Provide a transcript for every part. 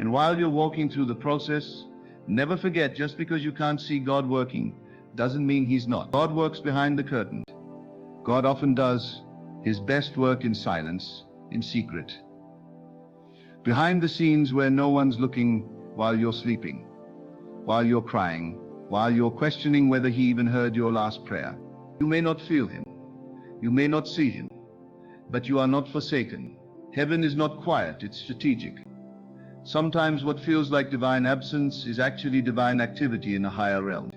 And while you're walking through the process, never forget, just because you can't see God working doesn't mean He's not. God works behind the curtain. God often does His best work in silence, in secret. Behind the scenes where no one's looking, while you're sleeping, while you're crying, while you're questioning whether He even heard your last prayer. You may not feel Him, you may not see Him, but you are not forsaken. Heaven is not quiet, it's strategic. Sometimes what feels like divine absence is actually divine activity in a higher realm.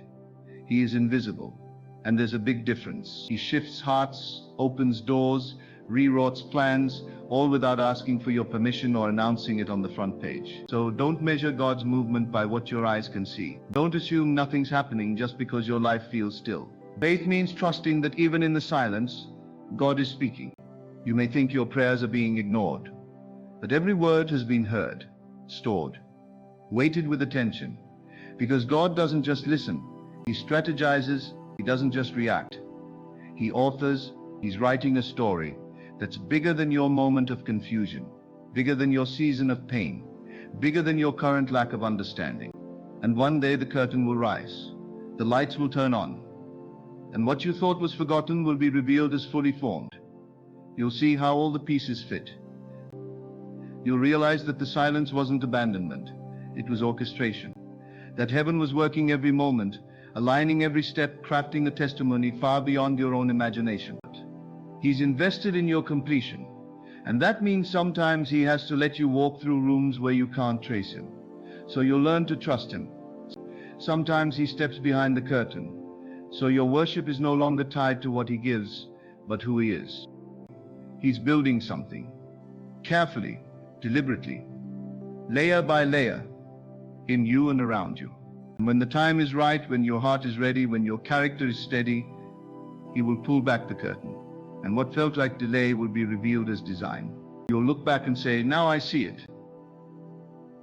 He is invisible, and there's a big difference. He shifts hearts, opens doors, rewrites plans, all without asking for your permission or announcing it on the front page. So don't measure God's movement by what your eyes can see. Don't assume nothing's happening just because your life feels still. Faith means trusting that even in the silence, God is speaking. You may think your prayers are being ignored, but every word has been heard, stored, waited with attention, because God doesn't just listen, He strategizes. He doesn't just react. He authors. He's writing a story that's bigger than your moment of confusion, bigger than your season of pain, bigger than your current lack of understanding. And one day the curtain will rise, the lights will turn on, and what you thought was forgotten will be revealed as fully formed. You'll see how all the pieces fit. You'll realize that the silence wasn't abandonment, it was orchestration. That heaven was working every moment, aligning every step, crafting a testimony far beyond your own imagination. He's invested in your completion, and that means sometimes He has to let you walk through rooms where you can't trace Him, so you'll learn to trust Him. Sometimes He steps behind the curtain, so your worship is no longer tied to what He gives, but who He is. He's building something, carefully, deliberately, layer by layer, in you and around you. And when the time is right, when your heart is ready, when your character is steady, He will pull back the curtain, and what felt like delay will be revealed as design. You'll look back and say, now I see it.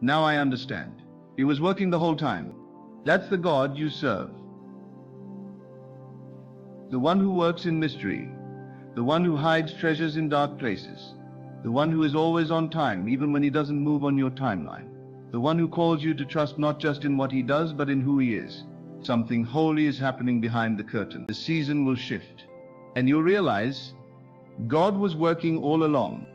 Now I understand. He was working the whole time. That's the God you serve. The one who works in mystery, the one who hides treasures in dark places, the one who is always on time, even when He doesn't move on your timeline. The one who calls you to trust not just in what He does, but in who He is. Something holy is happening behind the curtain. The season will shift, and you'll realize God was working all along.